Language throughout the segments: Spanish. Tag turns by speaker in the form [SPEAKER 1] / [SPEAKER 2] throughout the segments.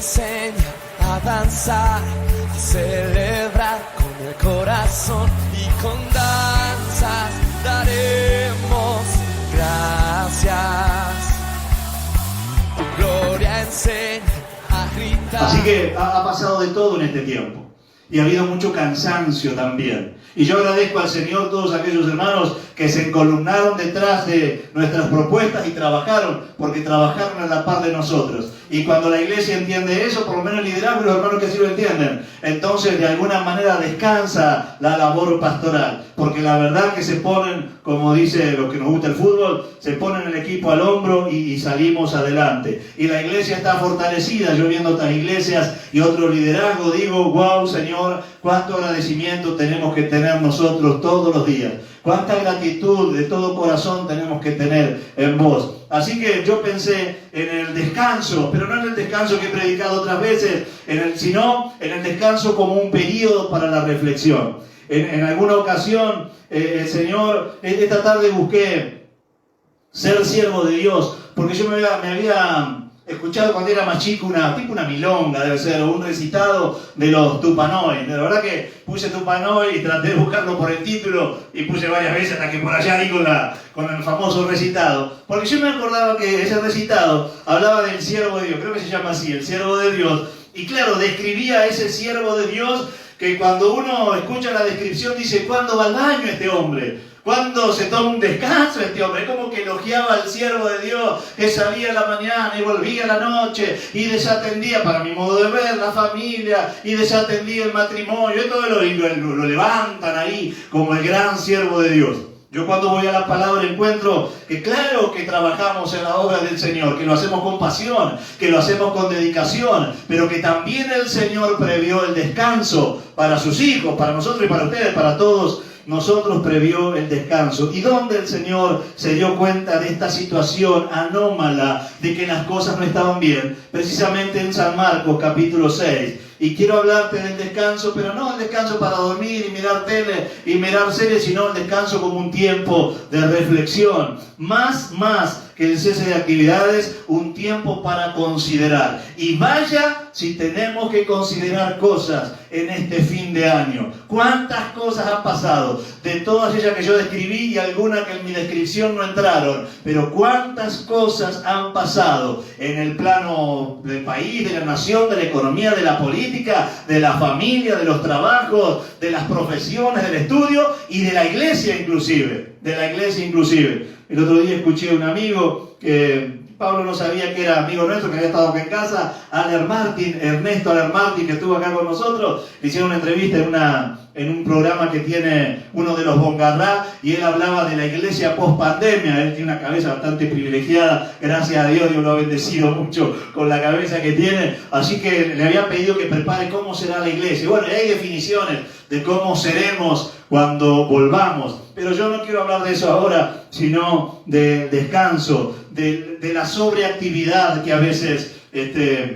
[SPEAKER 1] enseña a danzar, a celebrar con el corazón y con danzas daremos gracias. Tu gloria enseña a gritar.
[SPEAKER 2] Así que ha pasado de todo en este tiempo. Y ha habido mucho cansancio también. Y yo agradezco al Señor todos aquellos hermanos que se encolumnaron detrás de nuestras propuestas y trabajaron, porque trabajaron a la par de nosotros. Y cuando la iglesia entiende eso, por lo menos el liderazgo y los hermanos que sí lo entienden, entonces de alguna manera descansa la labor pastoral. Porque la verdad que se ponen, como dice los que nos gusta el fútbol, se ponen el equipo al hombro y salimos adelante. Y la iglesia está fortalecida. Yo viendo otras iglesias y otro liderazgo, digo, wow, Señor, cuánto agradecimiento tenemos que tener nosotros todos los días. Cuánta gratitud de todo corazón tenemos que tener en vos. Así que yo pensé en el descanso, pero no en el descanso que he predicado otras veces, sino en el descanso como un periodo para la reflexión. En alguna ocasión, el Señor, esta tarde busqué ser siervo de Dios, porque yo me había escuchado cuando era más chico una milonga, debe ser, o un recitado de los Tupanoi. De verdad que puse Tupanoi y traté de buscarlo por el título y puse varias veces hasta que por allá di con el famoso recitado. Porque yo me acordaba que ese recitado hablaba del siervo de Dios, creo que se llama así, el siervo de Dios. Y claro, describía a ese siervo de Dios que cuando uno escucha la descripción dice, ¿cuándo va al baño este hombre? ¿Cuándo se toma un descanso este hombre? Es como que elogiaba al siervo de Dios, que salía a la mañana y volvía a la noche y desatendía, para mi modo de ver, la familia y desatendía el matrimonio. Y todo lo levantan ahí como el gran siervo de Dios. Yo cuando voy a la palabra encuentro que claro que trabajamos en la obra del Señor, que lo hacemos con pasión, que lo hacemos con dedicación, pero que también el Señor previó el descanso para sus hijos, para nosotros y para ustedes, para todos nosotros previó el descanso. ¿Y dónde el Señor se dio cuenta de esta situación anómala de que las cosas no estaban bien? Precisamente en San Marcos capítulo 6. Y quiero hablarte del descanso, pero no el descanso para dormir y mirar tele y mirar series, sino el descanso como un tiempo de reflexión. Más que el cese de actividades, un tiempo para considerar. Y vaya si tenemos que considerar cosas en este fin de año. ¿Cuántas cosas han pasado? De todas ellas que yo describí y algunas que en mi descripción no entraron. Pero ¿cuántas cosas han pasado en el plano del país, de la nación, de la economía, de la política, de la familia, de los trabajos, de las profesiones, del estudio y de la iglesia inclusive? De la iglesia inclusive. El otro día escuché a un amigo que Pablo no sabía que era amigo nuestro, que había estado acá en casa, Ernesto Aller Martin, que estuvo acá con nosotros. Le hicieron una entrevista en un programa que tiene uno de los Bongarrá, y él hablaba de la iglesia post pandemia. Él tiene una cabeza bastante privilegiada, gracias a Dios, Dios lo ha bendecido mucho con la cabeza que tiene. Así que le habían pedido que prepare cómo será la iglesia. Bueno, hay definiciones de cómo seremos cuando volvamos, pero yo no quiero hablar de eso ahora, sino de descanso, de la sobreactividad que a veces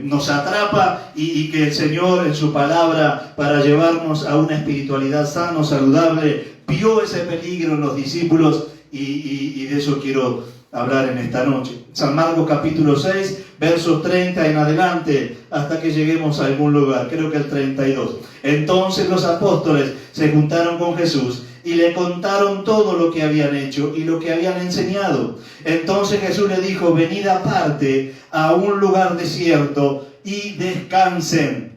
[SPEAKER 2] nos atrapa y que el Señor en su palabra, para llevarnos a una espiritualidad sana, saludable, vio ese peligro en los discípulos y de eso quiero hablar en esta noche. San Marcos capítulo 6, versos 30 en adelante, hasta que lleguemos a algún lugar, creo que el 32. Entonces los apóstoles se juntaron con Jesús y le contaron todo lo que habían hecho y lo que habían enseñado. Entonces Jesús le dijo, venid aparte a un lugar desierto y descansen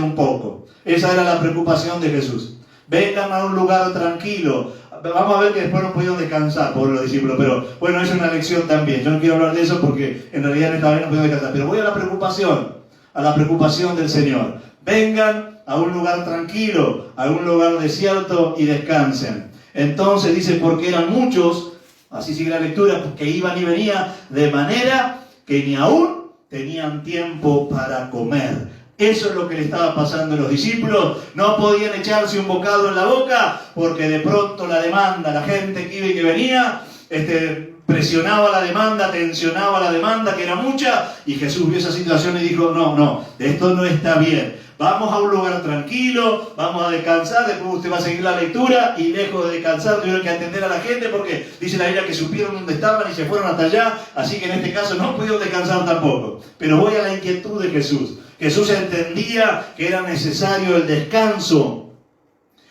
[SPEAKER 2] un poco. Esa era la preocupación de Jesús. Vengan a un lugar tranquilo. Vamos a ver que después no pudieron descansar, por los discípulos, pero bueno, es una lección también. Yo no quiero hablar de eso porque en realidad en esta vez no pudieron descansar, pero voy a la preocupación del Señor. Vengan a un lugar tranquilo, a un lugar desierto y descansen. Entonces dice, porque eran muchos, así sigue la lectura, que iban y venían, de manera que ni aún tenían tiempo para comer. Eso es lo que le estaba pasando a los discípulos. No podían echarse un bocado en la boca porque de pronto la demanda, la gente que iba y que venía, presionaba la demanda, tensionaba la demanda, que era mucha, y Jesús vio esa situación y dijo, no, esto no está bien. Vamos a un lugar tranquilo, vamos a descansar, después usted va a seguir la lectura y lejos de descansar tuvieron que atender a la gente porque dice la Biblia que supieron dónde estaban y se fueron hasta allá, así que en este caso no pudieron descansar tampoco. Pero voy a la inquietud de Jesús. Jesús entendía que era necesario el descanso,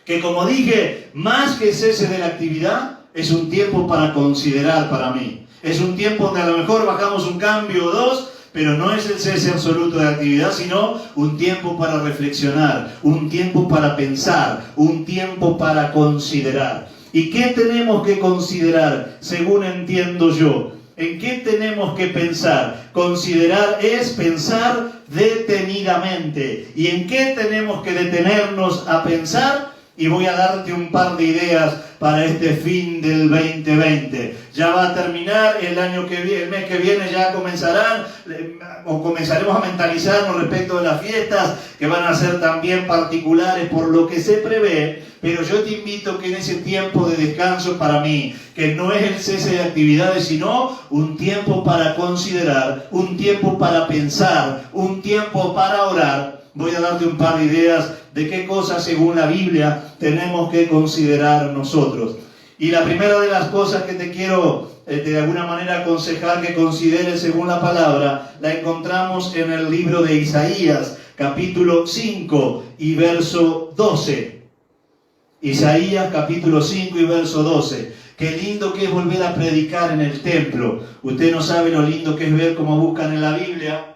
[SPEAKER 2] que como dije, más que cese de la actividad, es un tiempo para considerar para mí. Es un tiempo donde a lo mejor bajamos un cambio o dos, pero no es el cese absoluto de la actividad, sino un tiempo para reflexionar, un tiempo para pensar, un tiempo para considerar. ¿Y qué tenemos que considerar, según entiendo yo? ¿En qué tenemos que pensar? Considerar es pensar detenidamente. ¿Y en qué tenemos que detenernos a pensar? Y voy a darte un par de ideas para este fin del 2020. Ya va a terminar el año que viene, el mes que viene ya comenzarán, o comenzaremos a mentalizarnos respecto de las fiestas, que van a ser también particulares por lo que se prevé, pero yo te invito que en ese tiempo de descanso para mí, que no es el cese de actividades, sino un tiempo para considerar, un tiempo para pensar, un tiempo para orar, voy a darte un par de ideas de qué cosas según la Biblia tenemos que considerar nosotros. Y la primera de las cosas que te quiero de alguna manera aconsejar que consideres según la palabra, la encontramos en el libro de Isaías, capítulo 5 y verso 12. Isaías, capítulo 5 y verso 12. Qué lindo que es volver a predicar en el templo. Usted no sabe lo lindo que es ver cómo buscan en la Biblia,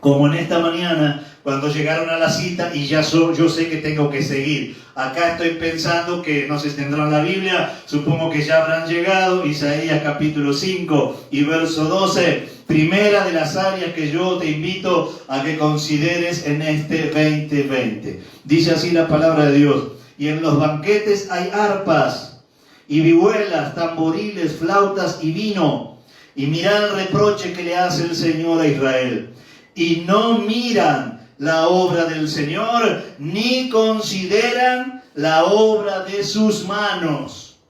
[SPEAKER 2] como en esta mañana, cuando llegaron a la cita y yo sé que tengo que seguir. Acá estoy pensando que no se tendrán la Biblia, supongo que ya habrán llegado. Isaías capítulo 5 y verso 12, primera de las áreas que yo te invito a que consideres en este 2020. Dice así la palabra de Dios: y en los banquetes hay arpas y vihuelas, tamboriles, flautas y vino. Y mirad el reproche que le hace el Señor a Israel. Y no miran la obra del Señor, ni consideran la obra de sus manos.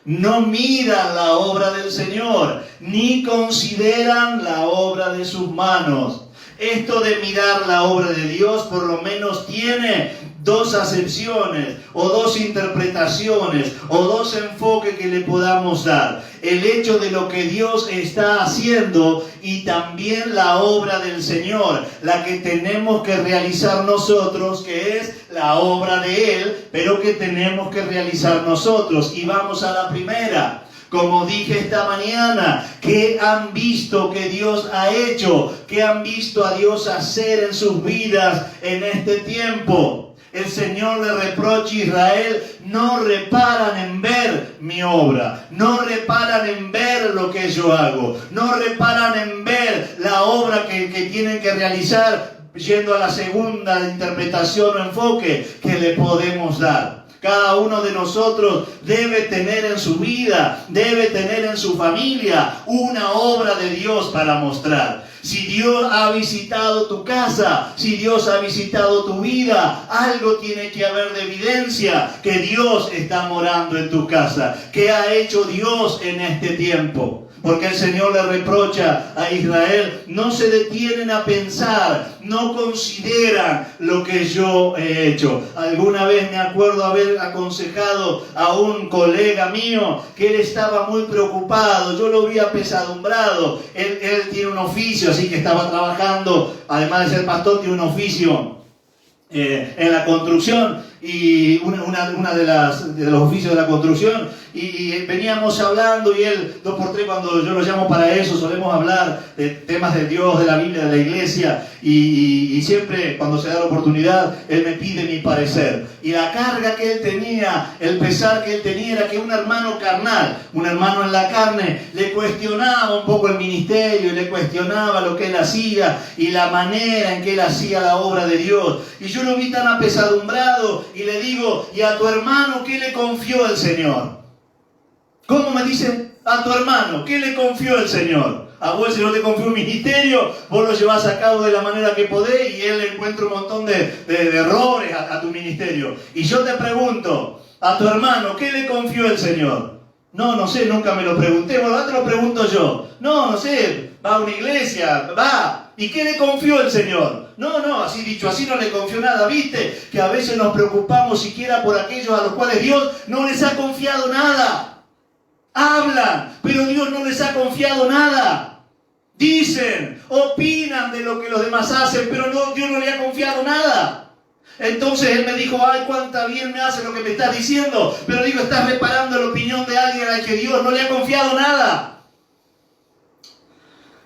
[SPEAKER 2] No miran la obra del Señor, ni consideran la obra de sus manos. Esto de mirar la obra de Dios por lo menos tiene dos acepciones, o dos interpretaciones, o dos enfoques que le podamos dar. El hecho de lo que Dios está haciendo y también la obra del Señor, la que tenemos que realizar nosotros, que es la obra de Él, pero que tenemos que realizar nosotros. Y vamos a la primera. Como dije esta mañana, ¿qué han visto que Dios ha hecho? ¿Qué han visto a Dios hacer en sus vidas en este tiempo? El Señor le reprocha a Israel: no reparan en ver mi obra, no reparan en ver lo que yo hago, no reparan en ver la obra que tienen que realizar, yendo a la segunda interpretación o enfoque que le podemos dar. Cada uno de nosotros debe tener en su vida, debe tener en su familia una obra de Dios para mostrar. Si Dios ha visitado tu casa, si Dios ha visitado tu vida, algo tiene que haber de evidencia que Dios está morando en tu casa. ¿Qué ha hecho Dios en este tiempo? Porque el Señor le reprocha a Israel: no se detienen a pensar, no consideran lo que yo he hecho. Alguna vez me acuerdo haber aconsejado a un colega mío que él estaba muy preocupado, yo lo vi apesadumbrado. Él tiene un oficio, así que estaba trabajando, además de ser pastor, tiene un oficio en la construcción, y una de los oficios de la construcción, y veníamos hablando, y él 2x3, cuando yo lo llamo para eso, solemos hablar de temas de Dios, de la Biblia, de la iglesia, y siempre cuando se da la oportunidad él me pide mi parecer. Y la carga que él tenía, el pesar que él tenía, era que un hermano carnal, un hermano en la carne, le cuestionaba un poco el ministerio, y le cuestionaba lo que él hacía y la manera en que él hacía la obra de Dios. Y yo lo vi tan apesadumbrado y le digo: ¿y a tu hermano qué le confió el Señor? ¿Cómo me dice? A tu hermano, ¿qué le confió el Señor? A vos, si no te confió un ministerio, vos lo llevás a cabo de la manera que podés, y él le encuentra un montón de errores a tu ministerio. Y yo te pregunto: a tu hermano, ¿qué le confió el Señor? No sé, nunca me lo pregunté. Bueno, ahora te lo pregunto yo. No sé, va a una iglesia, va. ¿Y qué le confió el Señor? No, así dicho, así no le confió nada. ¿Viste? Que a veces nos preocupamos siquiera por aquellos a los cuales Dios no les ha confiado nada. Hablan, pero Dios no les ha confiado nada. Dicen, opinan de lo que los demás hacen, pero Dios no le ha confiado nada. Entonces él me dijo, ay, cuánta bien me hace lo que me estás diciendo. Pero digo, estás reparando la opinión de alguien al que Dios no le ha confiado nada.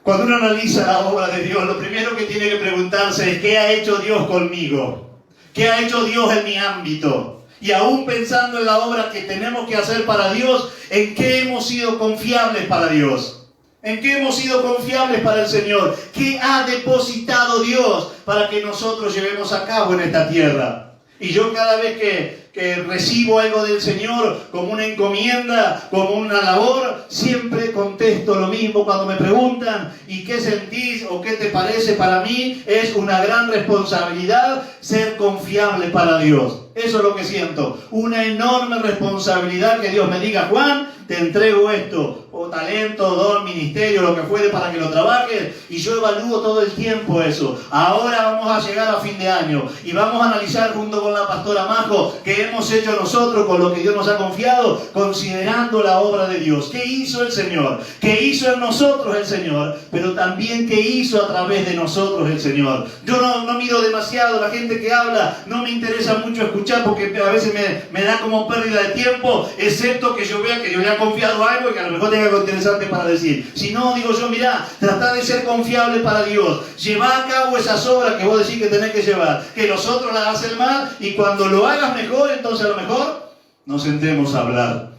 [SPEAKER 2] Cuando uno analiza la obra de Dios, lo primero que tiene que preguntarse es, ¿qué ha hecho Dios conmigo? ¿Qué ha hecho Dios en mi ámbito? Y aún pensando en la obra que tenemos que hacer para Dios, ¿en qué hemos sido confiables para Dios? ¿En qué hemos sido confiables para el Señor? ¿Qué ha depositado Dios para que nosotros llevemos a cabo en esta tierra? Y yo cada vez que recibo algo del Señor como una encomienda, como una labor, siempre contesto lo mismo cuando me preguntan ¿y qué sentís o qué te parece? Para mí es una gran responsabilidad ser confiable para Dios. Eso es lo que siento, una enorme responsabilidad que Dios me diga, Juan, te entrego esto, o talento, don, ministerio, lo que fuere para que lo trabajes, y yo evalúo todo el tiempo eso. Ahora vamos a llegar a fin de año y vamos a analizar junto con la pastora Majo qué hemos hecho nosotros con lo que Dios nos ha confiado, considerando la obra de Dios. ¿Qué hizo el Señor? ¿Qué hizo en nosotros el Señor? Pero también qué hizo a través de nosotros el Señor. Yo no miro demasiado la gente que habla, no me interesa mucho escuchar porque a veces me da como pérdida de tiempo, excepto que yo vea que Dios le ha confiado algo y que a lo mejor tenga algo interesante para decir. Si no, digo yo, mirá, tratá de ser confiable para Dios, llevá a cabo esas obras que vos decís que tenés que llevar, que los otros las hacen mal, y cuando lo hagas mejor, entonces a lo mejor nos sentemos a hablar.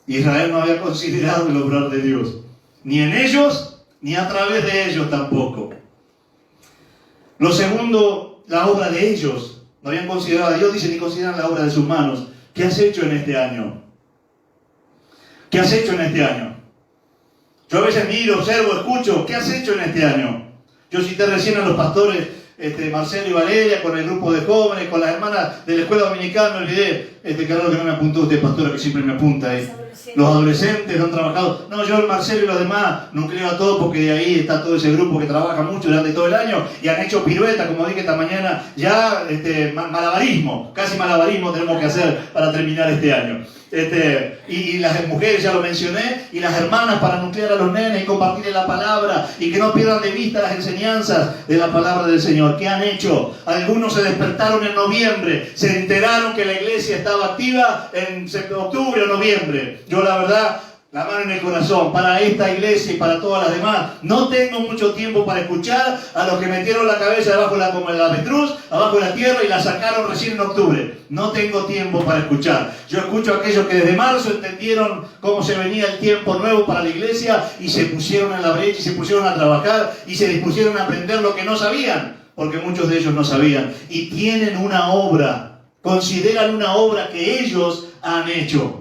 [SPEAKER 2] Israel no había considerado el obrar de Dios, ni en ellos, ni a través de ellos tampoco. Lo segundo, la obra de ellos. No habían considerado a Dios, dice, ni consideran la obra de sus manos. ¿Qué has hecho en este año? ¿Qué has hecho en este año? Yo a veces miro, observo, escucho. ¿Qué has hecho en este año? Yo cité recién a los pastores Marcelo y Valeria, con el grupo de jóvenes, con las hermanas de la escuela dominical. Me olvidé, qué raro que no me apuntó usted, pastora, que siempre me apunta. Los adolescentes no han trabajado. No, yo, el Marcelo y los demás, nucleo a todo porque de ahí está todo ese grupo que trabaja mucho durante todo el año y han hecho piruetas, como dije esta mañana, ya malabarismo, casi malabarismo tenemos que hacer para terminar este año. Y las mujeres, ya lo mencioné, y las hermanas para nuclear a los nenes y compartirles la palabra y que no pierdan de vista las enseñanzas de la palabra del Señor. ¿Qué han hecho? Algunos se despertaron en noviembre, se enteraron que la iglesia estaba activa en octubre o noviembre. Yo la verdad, la mano en el corazón, para esta iglesia y para todas las demás, no tengo mucho tiempo para escuchar a los que metieron la cabeza debajo como el avestruz, abajo de la tierra y la sacaron recién en octubre. No tengo tiempo para escuchar. Yo escucho a aquellos que desde marzo entendieron cómo se venía el tiempo nuevo para la iglesia y se pusieron en la brecha y se pusieron a trabajar y se dispusieron a aprender lo que no sabían, porque muchos de ellos no sabían. Y tienen una obra, consideran una obra que ellos han hecho.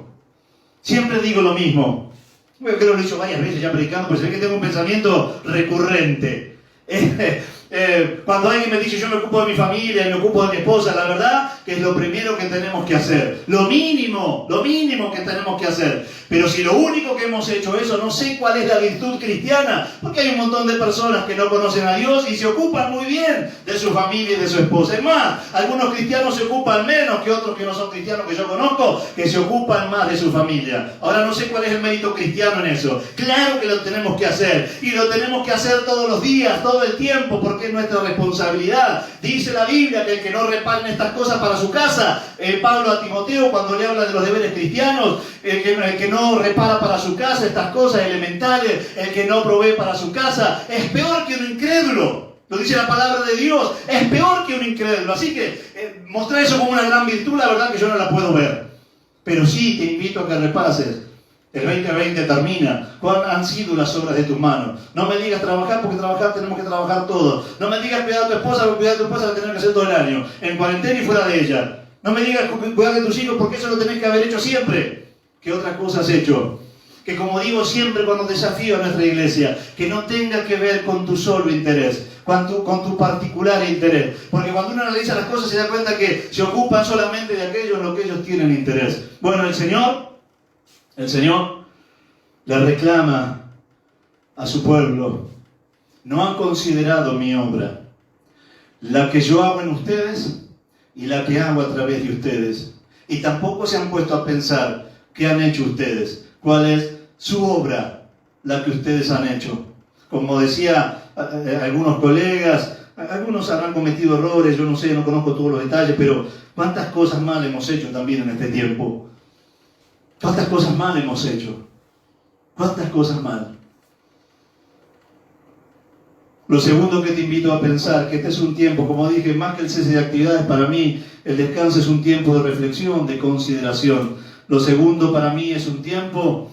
[SPEAKER 2] Siempre digo lo mismo. Creo que lo he dicho varias veces ya predicando, pues se ve que tengo un pensamiento recurrente. Cuando alguien me dice yo me ocupo de mi familia, me ocupo de mi esposa, la verdad que es lo primero que tenemos que hacer. Lo mínimo que tenemos que hacer. Pero si lo único que hemos hecho eso, no sé cuál es la virtud cristiana, porque hay un montón de personas que no conocen a Dios y se ocupan muy bien de su familia y de su esposa. Es más, algunos cristianos se ocupan menos que otros que no son cristianos que yo conozco, que se ocupan más de su familia. Ahora no sé cuál es el mérito cristiano en eso. Claro que lo tenemos que hacer, y lo tenemos que hacer todos los días, todo el tiempo, porque es nuestra responsabilidad. Dice la Biblia que el que no repara en estas cosas para su casa, Pablo a Timoteo cuando le habla de los deberes cristianos, el que no repara para su casa estas cosas elementales, el que no provee para su casa, es peor que un incrédulo. Lo dice la palabra de Dios, es peor que un incrédulo. Así que mostrar eso como una gran virtud, la verdad que yo no la puedo ver. Pero sí te invito a que repases. El 2020 termina. ¿Cuáles han sido las obras de tus manos? No me digas trabajar, porque trabajar tenemos que trabajar todos. No me digas cuidar a tu esposa, porque cuidar a tu esposa la tenés que hacer todo el año, en cuarentena y fuera de ella. No me digas cuidar de tus hijos, porque eso lo tenés que haber hecho siempre. ¿Qué otra cosa has hecho? Que como digo siempre cuando desafío a nuestra iglesia, que no tenga que ver con tu solo interés, con tu particular interés. Porque cuando uno analiza las cosas se da cuenta que se ocupan solamente de aquello en lo que ellos tienen interés. Bueno, el Señor le reclama a su pueblo no han considerado mi obra, la que yo hago en ustedes y la que hago a través de ustedes. Y tampoco se han puesto a pensar qué han hecho ustedes, cuál es su obra, la que ustedes han hecho. Como decía algunos colegas, algunos habrán cometido errores, yo no sé, no conozco todos los detalles, pero ¿cuántas cosas mal hemos hecho también en este tiempo? ¿Cuántas cosas mal hemos hecho? ¿Cuántas cosas mal? Lo segundo que te invito a pensar, que este es un tiempo, como dije, más que el cese de actividades, para mí el descanso es un tiempo de reflexión, de consideración. Lo segundo para mí es un tiempo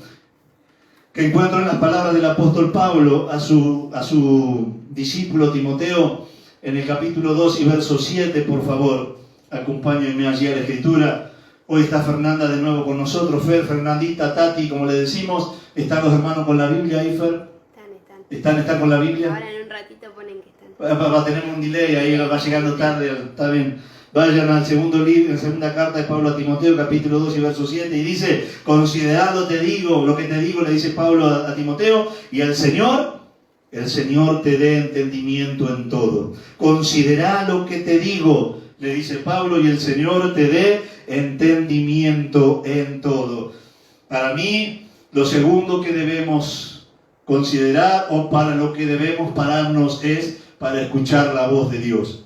[SPEAKER 2] que encuentro en las palabras del apóstol Pablo a su discípulo Timoteo, en el capítulo 2 y verso 7, por favor, acompáñenme allí a la escritura. Hoy está Fernanda de nuevo con nosotros, Fernandita, Tati, como le decimos. ¿Están los hermanos con la Biblia ahí, Fer? ¿Están con la Biblia?
[SPEAKER 3] Ahora en un ratito ponen que están.
[SPEAKER 2] Tenemos un delay, ahí va llegando tarde, está bien. Vayan al segundo libro, la segunda carta de Pablo a Timoteo, capítulo 2 y verso 7, y dice: considerado te digo, lo que te digo, le dice Pablo a Timoteo, y el Señor te dé entendimiento en todo. Considera lo que te digo, le dice Pablo, y el Señor te dé entendimiento en todo. Para mí, lo segundo que debemos considerar, o para lo que debemos pararnos, es para escuchar la voz de Dios.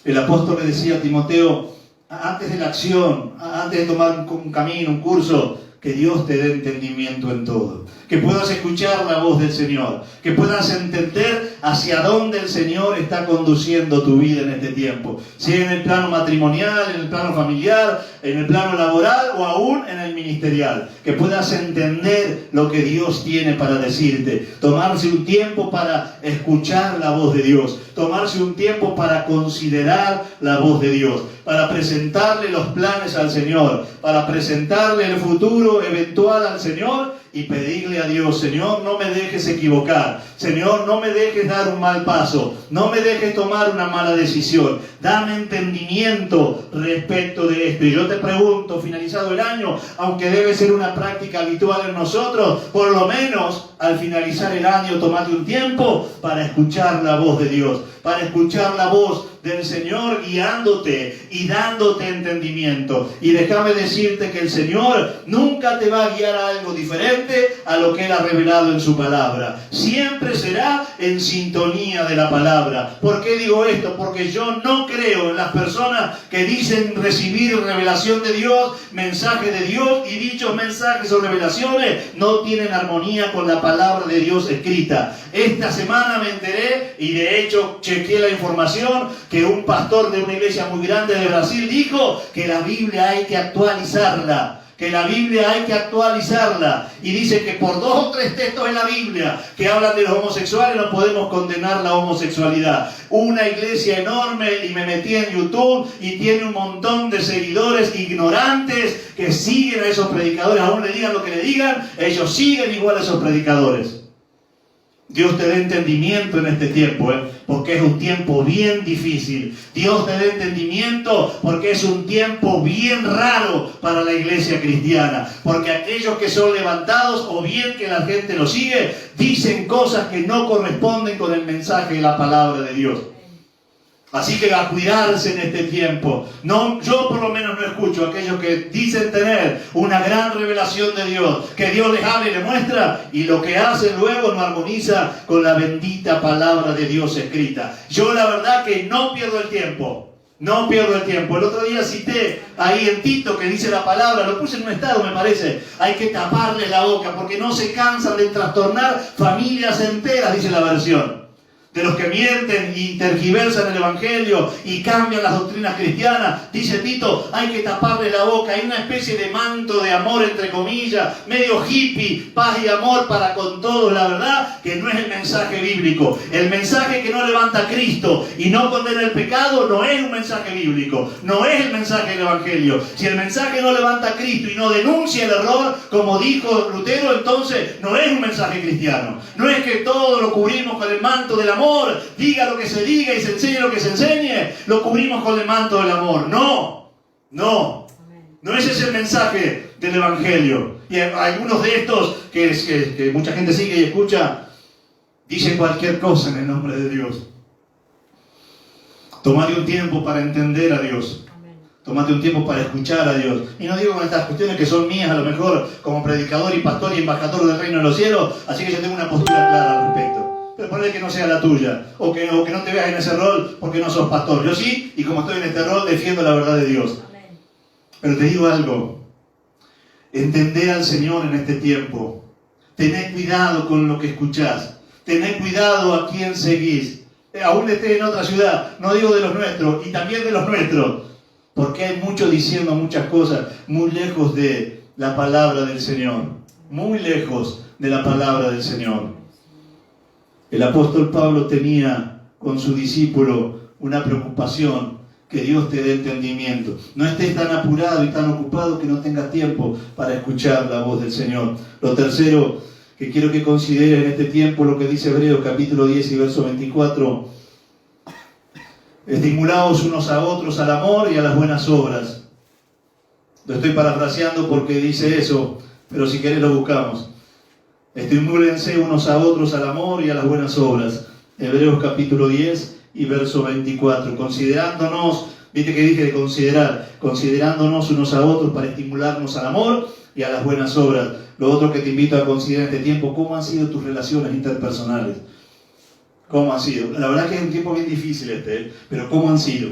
[SPEAKER 2] El apóstol le decía a Timoteo, antes de la acción, antes de tomar un camino, un curso, que Dios te dé entendimiento en todo. Que puedas escuchar la voz del Señor. Que puedas entender hacia dónde el Señor está conduciendo tu vida en este tiempo. Si en el plano matrimonial, en el plano familiar, en el plano laboral o aún en el ministerial. Que puedas entender lo que Dios tiene para decirte. Tomarse un tiempo para escuchar la voz de Dios. Tomarse un tiempo para considerar la voz de Dios. Para presentarle los planes al Señor. Para presentarle el futuro eventual al Señor. Y pedirle a Dios: Señor, no me dejes equivocar. Señor, no me dejes dar un mal paso. No me dejes tomar una mala decisión. Dame entendimiento respecto de esto. Y yo te pregunto, finalizado el año, aunque debe ser una práctica habitual en nosotros, por lo menos al finalizar el año, tomate un tiempo para escuchar la voz de Dios. Para escuchar la voz del Señor guiándote y dándote entendimiento. Y déjame decirte que el Señor nunca te va a guiar a algo diferente a lo que Él ha revelado en su palabra. Siempre será en sintonía de la palabra. ¿Por qué digo esto? Porque yo no creo en las personas que dicen recibir revelación de Dios, mensaje de Dios, y dichos mensajes o revelaciones no tienen armonía con la palabra de Dios escrita. Esta semana me enteré, y de hecho chequeé la información, que un pastor de una iglesia muy grande de Brasil dijo que la Biblia hay que actualizarla. Que la Biblia hay que actualizarla. Y dice que por 2 o 3 textos en la Biblia que hablan de los homosexuales no podemos condenar la homosexualidad. Una iglesia enorme, y me metí en YouTube y tiene un montón de seguidores ignorantes que siguen a esos predicadores. Aún le digan lo que le digan, ellos siguen igual a esos predicadores. Dios te dé entendimiento en este tiempo, porque es un tiempo bien difícil. Dios te dé entendimiento porque es un tiempo bien raro para la iglesia cristiana. Porque aquellos que son levantados, o bien que la gente los sigue, dicen cosas que no corresponden con el mensaje de la palabra de Dios. Así que a cuidarse en este tiempo. No, yo por lo menos no escucho a aquellos que dicen tener una gran revelación de Dios, que Dios les habla y les muestra, y lo que hacen luego no armoniza con la bendita palabra de Dios escrita. Yo la verdad que no pierdo el tiempo. No pierdo el tiempo. El otro día cité ahí en Tito, que dice la palabra, lo puse en un estado, me parece: hay que taparles la boca porque no se cansan de trastornar familias enteras, dice la versión. De los que mienten y tergiversan el Evangelio y cambian las doctrinas cristianas. Dice Tito, hay que taparle la boca. Hay una especie de manto de amor, entre comillas, medio hippie, paz y amor para con todos. La verdad que no es el mensaje bíblico. El mensaje que no levanta a Cristo y no condena el pecado no es un mensaje bíblico. No es el mensaje del Evangelio. Si el mensaje no levanta a Cristo y no denuncia el error, como dijo Lutero, entonces no es un mensaje cristiano. No es que todo lo cubrimos con el manto del amor. Diga lo que se diga y se enseñe lo que se enseñe, lo cubrimos con el manto del amor. No ese es el mensaje del Evangelio. Y algunos de estos que mucha gente sigue y escucha, dice cualquier cosa en el nombre de Dios. Tómate un tiempo para entender a Dios. Tómate un tiempo para escuchar a Dios. Y no digo con estas cuestiones que son mías, a lo mejor como predicador y pastor y embajador del reino de los cielos, así que yo tengo una postura clara al respecto. Pero ponle que no sea la tuya, o que no te veas en ese rol porque no sos pastor. Yo sí, y como estoy en este rol, defiendo la verdad de Dios. Pero te digo algo, entender al Señor en este tiempo. Tened cuidado con lo que escuchás. Tened cuidado a quién seguís. Aún estés en otra ciudad, no digo de los nuestros, y también de los nuestros. Porque hay muchos diciendo muchas cosas muy lejos de la palabra del Señor. Muy lejos de la palabra del Señor. El apóstol Pablo tenía con su discípulo una preocupación, que Dios te dé entendimiento. No estés tan apurado y tan ocupado que no tengas tiempo para escuchar la voz del Señor. Lo tercero que quiero que consideres en este tiempo, lo que dice Hebreos capítulo 10 y verso 24. Estimulaos unos a otros al amor y a las buenas obras. Lo estoy parafraseando porque dice eso, pero si querés lo buscamos. Estimúlense unos a otros al amor y a las buenas obras. Hebreos capítulo 10 y verso 24. Considerándonos, viste que dije de considerar, considerándonos unos a otros para estimularnos al amor y a las buenas obras. Lo otro que te invito a considerar en este tiempo, ¿cómo han sido tus relaciones interpersonales? ¿Cómo han sido? La verdad que es un tiempo bien difícil pero ¿cómo han sido?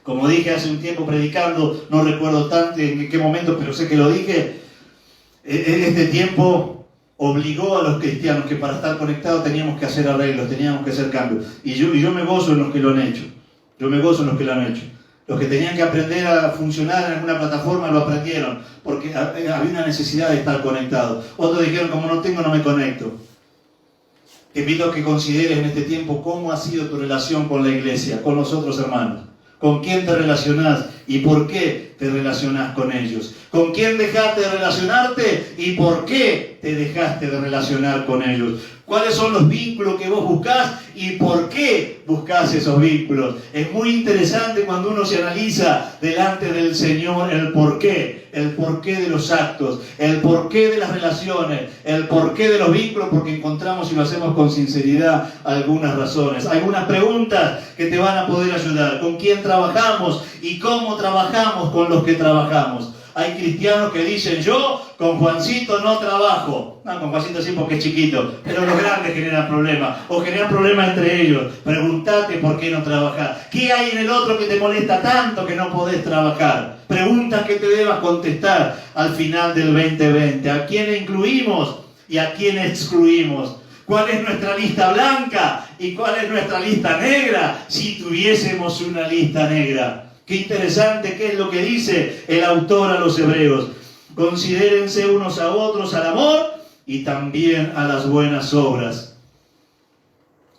[SPEAKER 2] Como dije hace un tiempo predicando, no recuerdo tanto en qué momento, pero sé que lo dije, este tiempo obligó a los cristianos que para estar conectados teníamos que hacer arreglos, teníamos que hacer cambios. Y yo me gozo en los que lo han hecho. Yo me gozo en los que lo han hecho. Los que tenían que aprender a funcionar en alguna plataforma lo aprendieron, porque había una necesidad de estar conectados. Otros dijeron, como no tengo, no me conecto. Te invito a que consideres en este tiempo cómo ha sido tu relación con la iglesia, con los otros hermanos. ¿Con quién te relacionás y por qué te relacionás con ellos? ¿Con quién dejaste de relacionarte y por qué te dejaste de relacionar con ellos? ¿Cuáles son los vínculos que vos buscás y por qué buscás esos vínculos? Es muy interesante cuando uno se analiza delante del Señor el porqué de los actos, el porqué de las relaciones, el porqué de los vínculos, porque encontramos, y lo hacemos con sinceridad, algunas razones, algunas preguntas que te van a poder ayudar. ¿Con quién trabajamos y cómo trabajamos con los que trabajamos? Hay cristianos que dicen, yo con Juancito no trabajo. No, con Juancito sí porque es chiquito, pero los grandes generan problemas, o generan problemas entre ellos. Pregúntate por qué no trabajás. ¿Qué hay en el otro que te molesta tanto que no podés trabajar? Preguntas que te debas contestar al final del 2020. ¿A quién incluimos y a quién excluimos? ¿Cuál es nuestra lista blanca y cuál es nuestra lista negra? Si tuviésemos una lista negra. Qué interesante, qué es lo que dice el autor a los hebreos. Considérense unos a otros al amor y también a las buenas obras.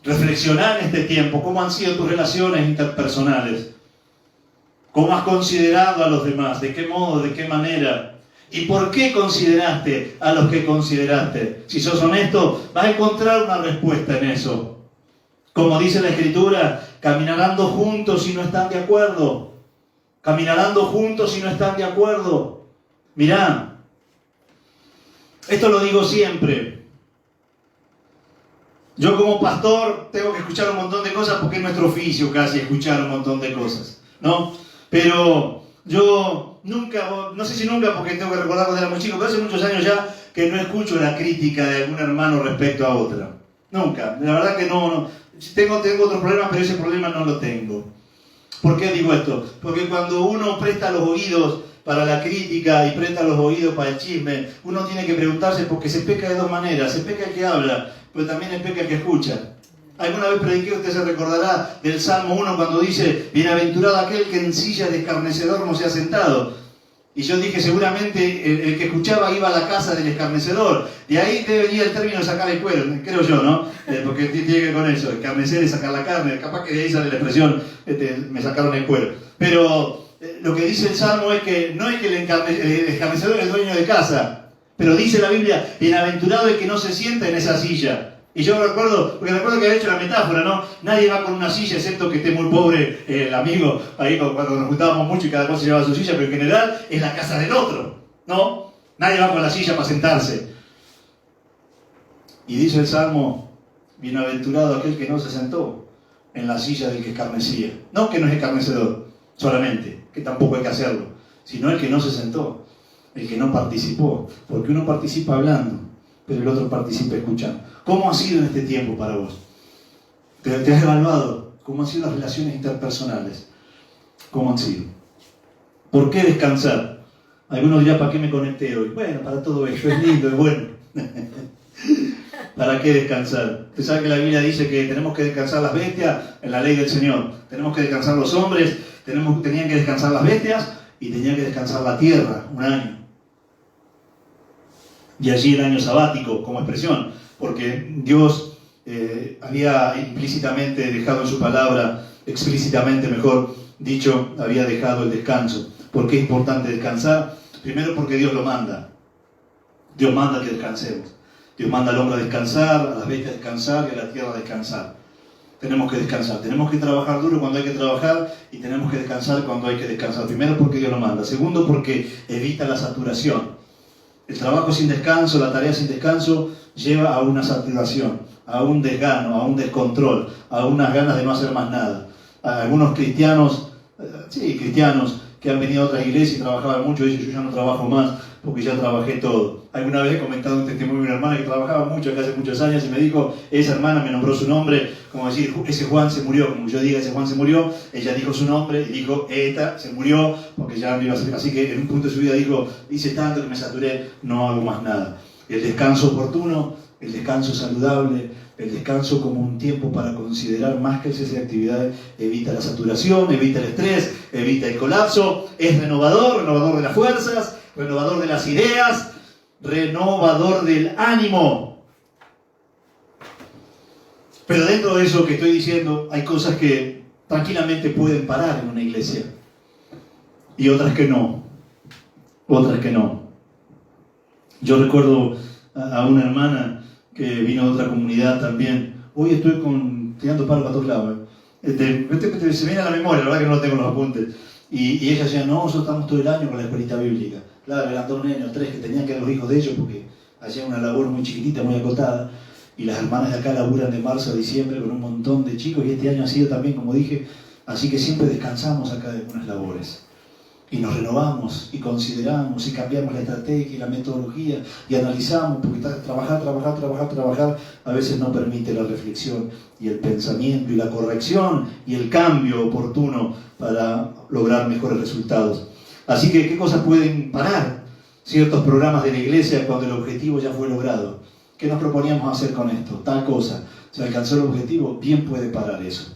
[SPEAKER 2] Reflexioná en este tiempo cómo han sido tus relaciones interpersonales. ¿Cómo has considerado a los demás? ¿De qué modo? ¿De qué manera? ¿Y por qué consideraste a los que consideraste? Si sos honesto, vas a encontrar una respuesta en eso. Como dice la Escritura, caminarán dos juntos si no están de acuerdo. Caminarán dos juntos si no están de acuerdo. Mirá, esto lo digo siempre. Yo como pastor tengo que escuchar un montón de cosas porque es nuestro oficio casi escuchar un montón de cosas, ¿no? Pero yo nunca, no sé si nunca porque tengo que recordar cuando era muy chico, pero hace muchos años ya que no escucho la crítica de algún hermano respecto a otra. Nunca, la verdad que no. Tengo otros problemas, pero ese problema no lo tengo. ¿Por qué digo esto? Porque cuando uno presta los oídos para la crítica y presta los oídos para el chisme, uno tiene que preguntarse porque se peca de dos maneras. Se peca el que habla, pero también se peca el que escucha. Alguna vez prediqué, usted se recordará del Salmo 1 cuando dice, bienaventurado aquel que en silla de escarnecedor no se ha sentado. Y yo dije, seguramente el que escuchaba iba a la casa del escarnecedor. De ahí debe venir el término de sacar el cuero, creo yo, ¿no? Porque tiene que ver con eso, escarnecer es sacar la carne. Capaz que de ahí sale la expresión, me sacaron el cuero. Pero lo que dice el Salmo es que no es que el escarnecedor es el dueño de casa, pero dice la Biblia, bienaventurado el que no se sienta en esa silla. Y yo recuerdo que había hecho la metáfora, ¿no? Nadie va con una silla, excepto que esté muy pobre el amigo, ahí cuando nos juntábamos mucho y cada cual se llevaba su silla, pero en general es la casa del otro, ¿no? Nadie va con la silla para sentarse. Y dice el Salmo, Bienaventurado aquel que no se sentó en la silla del que escarnecía. No que no es escarnecedor solamente, que tampoco hay que hacerlo, sino el que no se sentó, el que no participó, porque uno participa hablando, pero el otro participa escuchando. ¿Cómo ha sido en este tiempo para vos? ¿Te has evaluado cómo han sido las relaciones interpersonales? ¿Cómo han sido? ¿Por qué descansar? Algunos dirán, ¿para qué me conecté hoy? Bueno, para todo esto, es lindo, es bueno. ¿Para qué descansar? Usted sabe que la Biblia dice que tenemos que descansar las bestias en la ley del Señor. Tenemos que descansar los hombres, tenían que descansar las bestias y tenían que descansar la tierra, un año. Y allí el año sabático como expresión, porque Dios había implícitamente dejado en su palabra, explícitamente mejor dicho, había dejado el descanso. ¿Por qué es importante descansar? Primero porque Dios lo manda. Dios manda que descansemos. Dios manda al hombre a descansar, a las bestias a descansar y a la tierra a descansar. Tenemos que descansar. Tenemos que trabajar duro cuando hay que trabajar y tenemos que descansar cuando hay que descansar. Primero porque Dios lo manda. Segundo porque evita la saturación. El trabajo sin descanso, la tarea sin descanso lleva a una saturación, a un desgano, a un descontrol, a unas ganas de no hacer más nada. A algunos cristianos que han venido a otras iglesias y trabajaban mucho, dicen, yo ya no trabajo más porque ya trabajé todo. Alguna vez he comentado un testimonio de una hermana que trabajaba mucho acá hace muchos años y me dijo, esa hermana me nombró su nombre, como decir, ese Juan se murió, como yo diga, ese Juan se murió, ella dijo su nombre y dijo, esta se murió, porque ya no iba a ser. Así que en un punto de su vida dijo, hice tanto que me saturé, no hago más nada. El descanso oportuno, el descanso saludable, el descanso como un tiempo para considerar más que esas actividades, evita la saturación, evita el estrés, evita el colapso, es renovador de las fuerzas, renovador de las ideas, renovador del ánimo. Pero dentro de eso que estoy diciendo, hay cosas que tranquilamente pueden parar en una iglesia y otras que no. Yo recuerdo a una hermana que vino de otra comunidad también. Hoy estoy tirando palo para todos lados. Se viene a la memoria, la verdad que no tengo los apuntes. Y ella decía, no, nosotros estamos todo el año con la escuelita bíblica. Claro, eran 2 nenes o 3 que tenían que ver los hijos de ellos porque hacían una labor muy chiquitita, muy acotada. Y las hermanas de acá laburan de marzo a diciembre con un montón de chicos y este año ha sido también, como dije, así que siempre descansamos acá de algunas labores. Y nos renovamos y consideramos y cambiamos la estrategia y la metodología y analizamos, porque trabajar a veces no permite la reflexión y el pensamiento y la corrección y el cambio oportuno para lograr mejores resultados. Así que, ¿qué cosas pueden parar ciertos programas de la iglesia cuando el objetivo ya fue logrado? ¿Qué nos proponíamos hacer con esto? Tal cosa. Se alcanzó el objetivo, bien puede parar eso.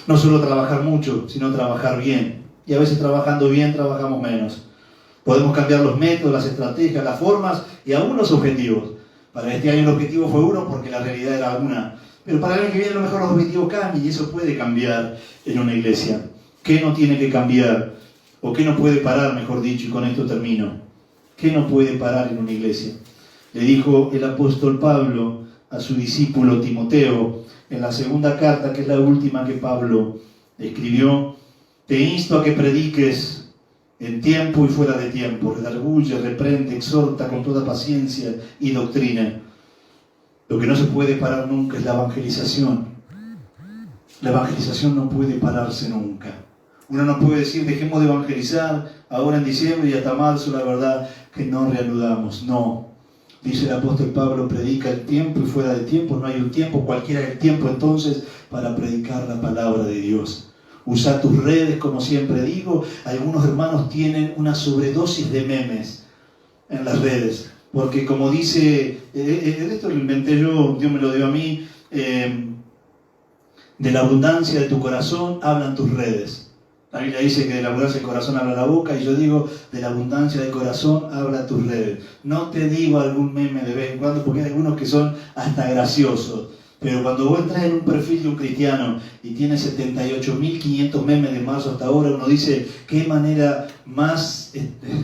[SPEAKER 2] No solo trabajar mucho, sino trabajar bien. Y a veces trabajando bien trabajamos menos. Podemos cambiar los métodos, las estrategias, las formas y aún los objetivos. Para este año el objetivo fue uno porque la realidad era una. Pero para el año que viene a lo mejor los objetivos cambian y eso puede cambiar en una iglesia. ¿Qué no tiene que cambiar? ¿O qué no puede parar, mejor dicho? Y con esto termino. ¿Qué no puede parar en una iglesia? Le dijo el apóstol Pablo a su discípulo Timoteo en la segunda carta, que es la última que Pablo escribió. Te insto a que prediques en tiempo y fuera de tiempo, redarguye, reprende, exhorta con toda paciencia y doctrina. Lo que no se puede parar nunca es la evangelización. La evangelización no puede pararse nunca. Uno no puede decir, dejemos de evangelizar ahora en diciembre y hasta marzo, la verdad que no reanudamos. No. Dice el apóstol Pablo, predica en tiempo y fuera de tiempo. No hay un tiempo, cualquiera es el tiempo entonces para predicar la palabra de Dios. Usa tus redes, como siempre digo. Algunos hermanos tienen una sobredosis de memes en las redes. Porque como dice, esto lo inventé yo, Dios me lo dio a mí, de la abundancia de tu corazón hablan tus redes. La Biblia dice que de la abundancia del corazón habla la boca, y yo digo, de la abundancia del corazón habla tus redes. No te digo algún meme de vez en cuando, porque hay algunos que son hasta graciosos. Pero cuando vos entras en un perfil de un cristiano y tiene 78.500 memes de marzo hasta ahora, uno dice, qué manera más,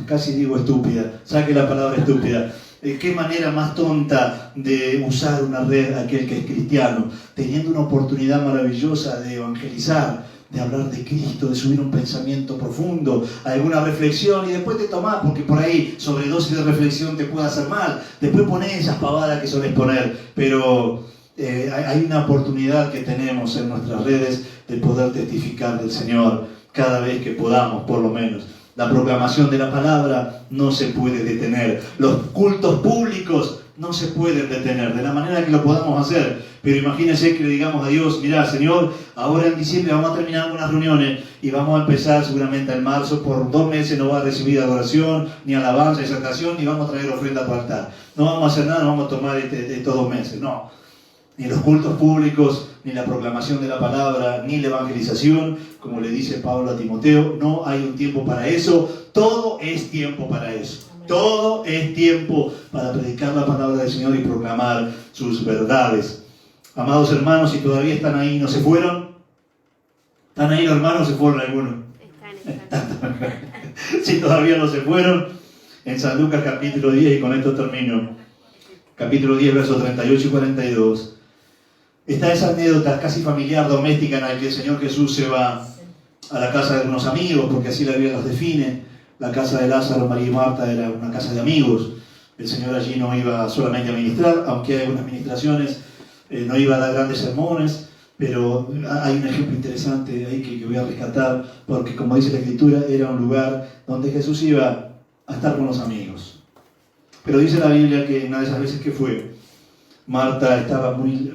[SPEAKER 2] casi digo estúpida, saque la palabra estúpida, qué manera más tonta de usar una red aquel que es cristiano, teniendo una oportunidad maravillosa de evangelizar, de hablar de Cristo, de subir un pensamiento profundo, alguna reflexión, y después te tomás, porque por ahí sobredosis de reflexión te puede hacer mal, después ponés esas pavadas que solés poner, pero hay una oportunidad que tenemos en nuestras redes de poder testificar del Señor cada vez que podamos, por lo menos. La proclamación de la palabra no se puede detener. Los cultos públicos no se pueden detener, de la manera que lo podamos hacer. Pero imagínense que le digamos a Dios, mirá, Señor, ahora en diciembre vamos a terminar algunas reuniones y vamos a empezar seguramente en marzo, por 2 meses no va a recibir adoración, ni alabanza, exaltación, ni vamos a traer ofrenda a tu altar. No vamos a hacer nada, no vamos a tomar estos 2 meses, no. Ni los cultos públicos, ni la proclamación de la palabra, ni la evangelización, como le dice Pablo a Timoteo, no hay un tiempo para eso, todo es tiempo para eso. Todo es tiempo para predicar la palabra del Señor y proclamar sus verdades. Amados hermanos, si todavía están ahí, ¿no se fueron? ¿Están ahí los hermanos? ¿Se fueron algunos?
[SPEAKER 3] Están.
[SPEAKER 2] Si todavía no se fueron, en San Lucas capítulo 10, y con esto termino, capítulo 10, versos 38 y 42, está esa anécdota casi familiar, doméstica, en la que el Señor Jesús se va a la casa de unos amigos, porque así la Biblia los define. La casa de Lázaro, María y Marta era una casa de amigos. El Señor allí no iba solamente a ministrar, aunque hay algunas ministraciones, no iba a dar grandes sermones, pero hay un ejemplo interesante ahí que voy a rescatar, porque como dice la Escritura, era un lugar donde Jesús iba a estar con los amigos. Pero dice la Biblia que una de esas veces que fue, Marta estaba muy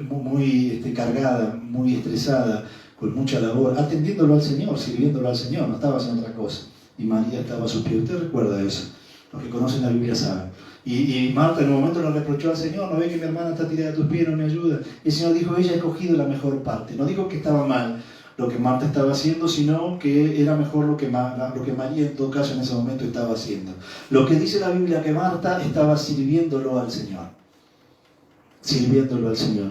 [SPEAKER 2] cargada, muy estresada, con mucha labor, atendiéndolo al Señor, sirviéndolo al Señor, no estaba haciendo otra cosa. Y María estaba a sus pies. ¿Usted recuerda eso? Los que conocen la Biblia saben. Y Marta en un momento le reprochó al Señor, ¿no ve que mi hermana está tirada a tus pies, no me ayuda? Y el Señor dijo, ella ha escogido la mejor parte. No dijo que estaba mal lo que Marta estaba haciendo, sino que era mejor lo que María en todo caso en ese momento estaba haciendo. Lo que dice la Biblia que Marta estaba sirviéndolo al Señor. Sirviéndolo al Señor.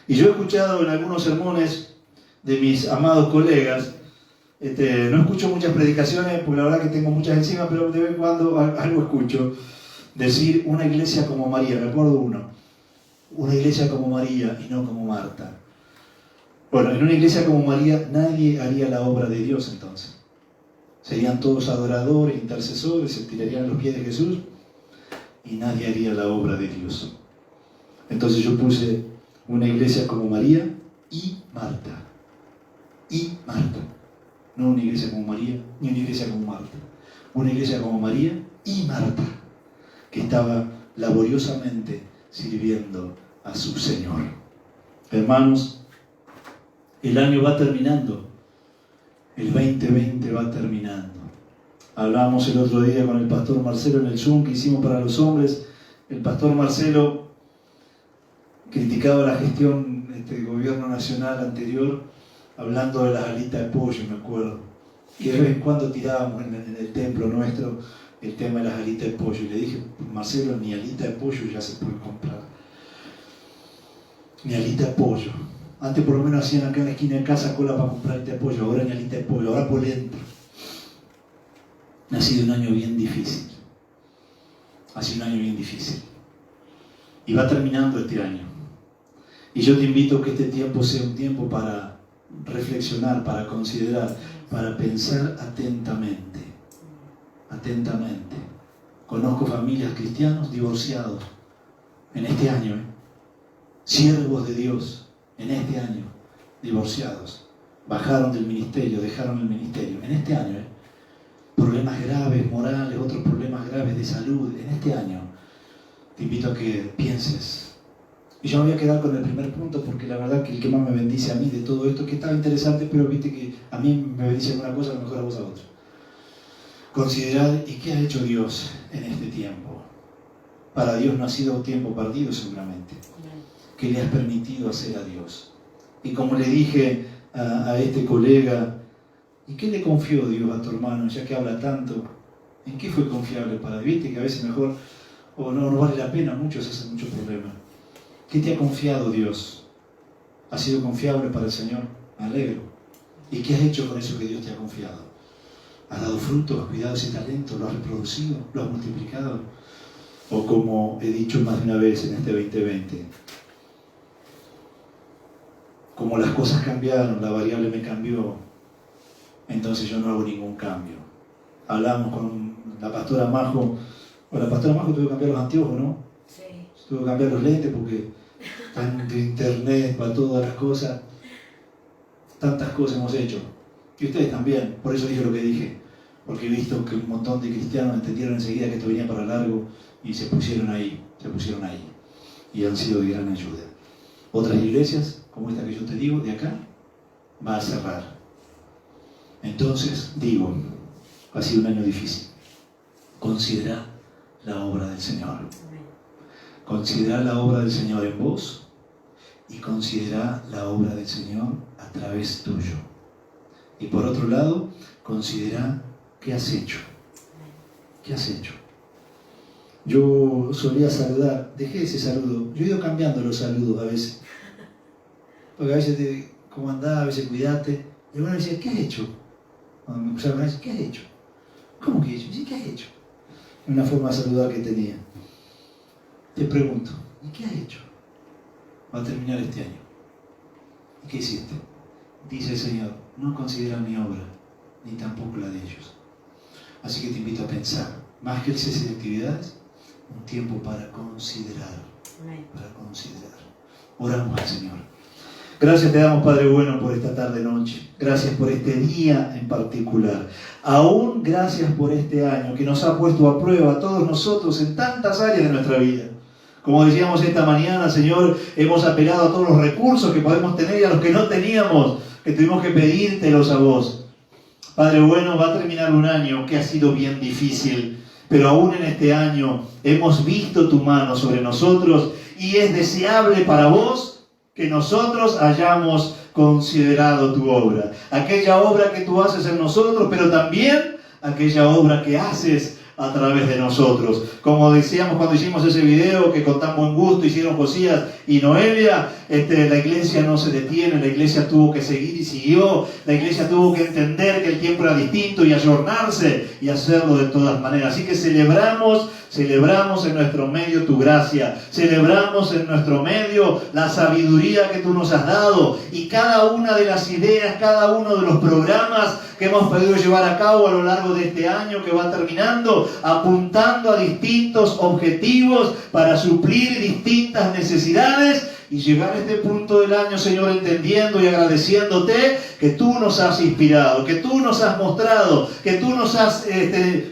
[SPEAKER 2] Y yo he escuchado en algunos sermones de mis amados colegas, no escucho muchas predicaciones porque la verdad que tengo muchas encima, pero de vez en cuando algo escucho decir una iglesia como María. Me acuerdo una iglesia como María y no como Marta. Bueno, en una iglesia como María nadie haría la obra de Dios entonces. Serían todos adoradores, intercesores, se tirarían a los pies de Jesús y nadie haría la obra de Dios. Entonces yo puse una iglesia como María y Marta. Y Marta. No una iglesia como María, ni una iglesia como Marta. Una iglesia como María y Marta, que estaba laboriosamente sirviendo a su Señor. Hermanos, el año va terminando. El 2020 va terminando. Hablábamos el otro día con el pastor Marcelo en el Zoom que hicimos para los hombres. El pastor Marcelo criticaba la gestión del gobierno nacional anterior, hablando de las alitas de pollo, me acuerdo. Y de vez en cuando tirábamos en el templo nuestro el tema de las alitas de pollo. Y le dije, Marcelo, ni alita de pollo ya se puede comprar. Ni alita de pollo. Antes por lo menos hacían acá en la esquina de casa cola para comprar alita de pollo. Ahora ni alita de pollo, ahora polenta. Ha sido un año bien difícil. Ha sido un año bien difícil. Y va terminando este año. Y yo te invito a que este tiempo sea un tiempo para reflexionar, para considerar, para pensar atentamente. Atentamente. Conozco familias cristianos divorciados en este año, siervos de Dios en este año, divorciados, bajaron del ministerio, dejaron el ministerio en este año, problemas graves, morales, otros problemas graves de salud en este año. Te invito a que pienses. Y yo me voy a quedar con el primer punto porque la verdad que el que más me bendice a mí de todo esto, que estaba interesante, pero viste que a mí me bendice una cosa, a lo mejor a vos a otra. Considerar, ¿y qué ha hecho Dios en este tiempo? Para Dios no ha sido un tiempo perdido seguramente. ¿Qué le has permitido hacer a Dios? Y como le dije a este colega, ¿y qué le confió Dios a tu hermano, ya que habla tanto? ¿En qué fue confiable para Dios? Viste que a veces mejor, o no vale la pena, muchos hacen mucho problema. ¿Qué te ha confiado Dios? ¿Ha sido confiable para el Señor? Me alegro. ¿Y qué has hecho con eso que Dios te ha confiado? ¿Has dado fruto? ¿Has cuidado ese talento? ¿Lo has reproducido? ¿Lo has multiplicado? O como he dicho más de una vez en este 2020, como las cosas cambiaron, la variable me cambió, entonces yo no hago ningún cambio. Hablamos con la pastora Majo, tuvo que cambiar los anteojos, ¿no? Sí. Tuvo que cambiar los lentes porque tanto internet para todas las cosas. Tantas cosas hemos hecho. Y ustedes también. Por eso dije lo que dije. Porque he visto que un montón de cristianos entendieron enseguida que esto venía para largo y se pusieron ahí. Y han sido de gran ayuda. Otras iglesias, como esta que yo te digo, de acá, va a cerrar. Entonces, digo, ha sido un año difícil. Considera la obra del Señor. Considera la obra del Señor en vos y considera la obra del Señor a través tuyo. Y por otro lado, considera qué has hecho. ¿Qué has hecho? Yo solía saludar, dejé ese saludo. Yo he ido cambiando los saludos a veces. Porque a veces, ¿cómo andás? A veces, cuídate. Y uno decía, ¿qué has hecho? Cuando me empezaron a decir, ¿qué has hecho? ¿Cómo que he hecho? Sí, ¿qué has hecho? Una forma de saludar que tenía. Te pregunto, ¿y qué has hecho? Va a terminar este año. ¿Y qué hiciste? Dice el Señor, no considera mi obra, ni tampoco la de ellos. Así que te invito a pensar, más que el cese de actividades, un tiempo para considerar. Para considerar. Oramos al Señor. Gracias te damos, Padre bueno, por esta tarde-noche. Gracias por este día en particular. Aún gracias por este año que nos ha puesto a prueba a todos nosotros en tantas áreas de nuestra vida. Como decíamos esta mañana, Señor, hemos apelado a todos los recursos que podemos tener y a los que no teníamos, que tuvimos que pedírtelos a vos. Padre bueno, va a terminar un año que ha sido bien difícil, pero aún en este año hemos visto tu mano sobre nosotros y es deseable para vos que nosotros hayamos considerado tu obra. Aquella obra que tú haces en nosotros, pero también aquella obra que haces a través de nosotros. Como decíamos cuando hicimos ese video que con tan buen gusto hicieron Josías y Noelia, la iglesia no se detiene, la iglesia tuvo que seguir y siguió, la iglesia tuvo que entender que el tiempo era distinto y ayornarse y hacerlo de todas maneras. Así que celebramos en nuestro medio tu gracia, celebramos en nuestro medio la sabiduría que tú nos has dado y cada una de las ideas, cada uno de los programas que hemos podido llevar a cabo a lo largo de este año que va terminando, apuntando a distintos objetivos para suplir distintas necesidades y llegar a este punto del año, Señor, entendiendo y agradeciéndote que tú nos has inspirado, que tú nos has mostrado, que tú nos has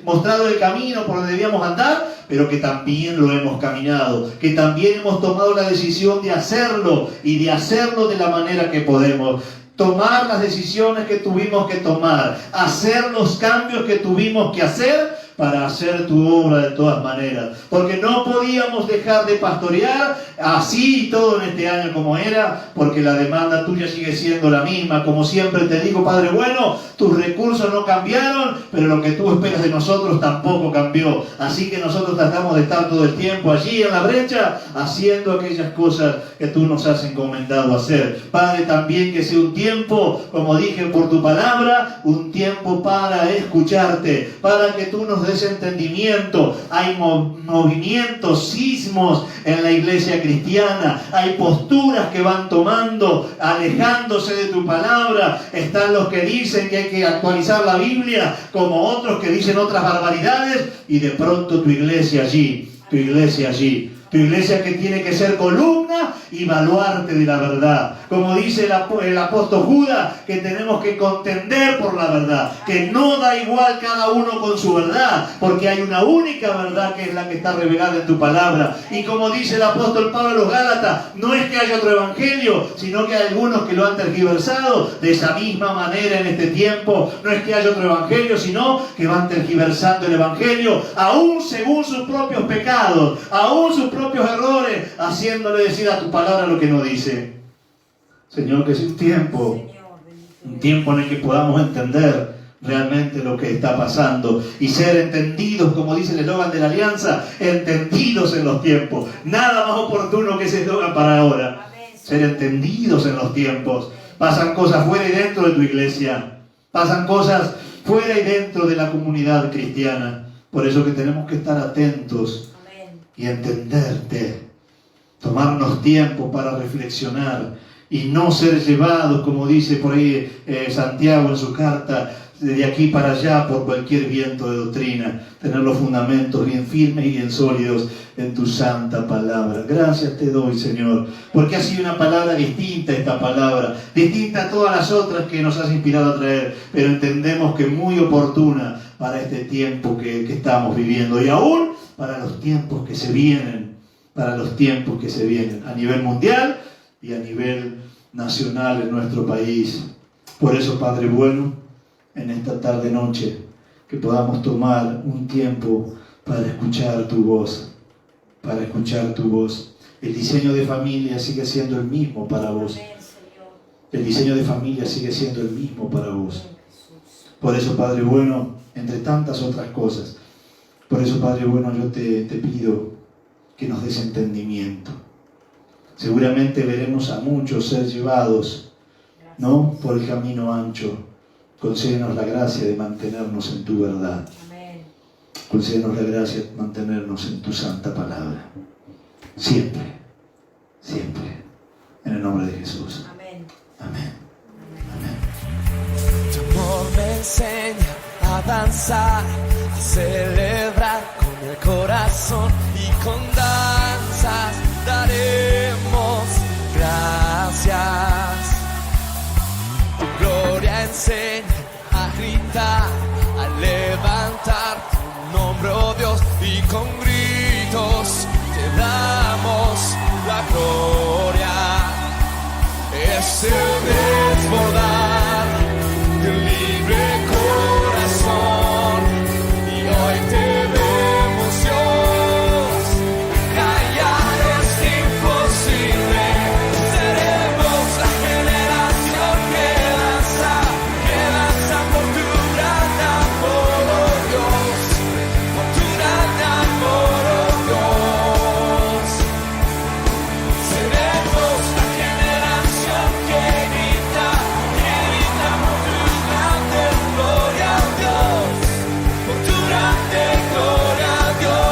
[SPEAKER 2] mostrado el camino por donde debíamos andar, pero que también lo hemos caminado, que también hemos tomado la decisión de hacerlo y de hacerlo de la manera que podemos. Tomar las decisiones que tuvimos que tomar, hacer los cambios que tuvimos que hacer para hacer tu obra de todas maneras. Porque no podíamos dejar de pastorear así y todo en este año como era, porque la demanda tuya sigue siendo la misma. Como siempre te digo, Padre bueno, tus recursos no cambiaron, pero lo que tú esperas de nosotros tampoco cambió. Así que nosotros tratamos de estar todo el tiempo allí en la brecha, haciendo aquellas cosas que tú nos has encomendado hacer. Padre, también que sea un tiempo, como dije por tu palabra, un tiempo para escucharte, para que tú nos des entendimiento. Hay movimientos, sismos en la iglesia cristiana, hay posturas que van tomando, alejándose de tu palabra. Están los que dicen que hay que actualizar la Biblia, como otros que dicen otras barbaridades, y de pronto tu iglesia allí, tu iglesia que tiene que ser columna y baluarte de la verdad. Como dice el apóstol Judas, que tenemos que contender por la verdad, que no da igual cada uno con su verdad, porque hay una única verdad que es la que está revelada en tu palabra. Y como dice el apóstol Pablo a los Gálatas, no es que haya otro evangelio, sino que hay algunos que lo han tergiversado. De esa misma manera en este tiempo, no es que haya otro evangelio, sino que van tergiversando el evangelio, aún según sus propios pecados, aún sus propios errores, haciéndole decir a tu palabra lo que no dice. Señor, que es un tiempo en el que podamos entender realmente lo que está pasando y ser entendidos, como dice el eslogan de la Alianza, entendidos en los tiempos. Nada más oportuno que ese eslogan para ahora. Ser entendidos en los tiempos. Pasan cosas fuera y dentro de tu iglesia. Pasan cosas fuera y dentro de la comunidad cristiana. Por eso que tenemos que estar atentos y entenderte, tomarnos tiempo para reflexionar y no ser llevados, como dice por ahí Santiago en su carta, de aquí para allá por cualquier viento de doctrina, tener los fundamentos bien firmes y bien sólidos en tu santa palabra. Gracias te doy, Señor, porque ha sido una palabra distinta esta palabra, distinta a todas las otras que nos has inspirado a traer, pero entendemos que muy oportuna para este tiempo que estamos viviendo y aún para los tiempos que se vienen, a nivel mundial y a nivel nacional en nuestro país. Por eso, Padre bueno, en esta tarde noche, que podamos tomar un tiempo para escuchar tu voz, El diseño de familia sigue siendo el mismo para vos. El diseño de familia sigue siendo el mismo para vos. Por eso, Padre bueno, entre tantas otras cosas, por eso, Padre bueno, yo te pido que nos des entendimiento. Seguramente veremos a muchos ser llevados, ¿no?, por el camino ancho. Concédenos la gracia de mantenernos en tu verdad. Concédenos la gracia de mantenernos en tu santa palabra. Siempre, siempre. En el nombre de Jesús. Amén. Amén.
[SPEAKER 1] Tu amor me enseña a danzar, a celebrar con el corazón y con danzas daremos gracias. Tu gloria enseña a gritar, a levantar tu nombre, oh Dios, y con gritos te damos la gloria. Es el desbordar del libre corazón y hoy te vemos, Dios. Callar es imposible. Seremos la generación que danza por tu gran amor, oh Dios, por tu gran amor, oh Dios. Seremos la generación que grita por tu grande gloria, oh Dios, por tu grande gloria, oh Dios.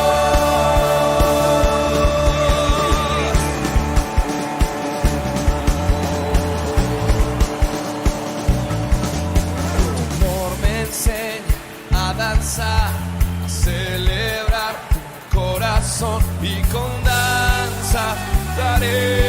[SPEAKER 1] Tu amor me enseña a danzar, a celebrar tu corazón y con danza daré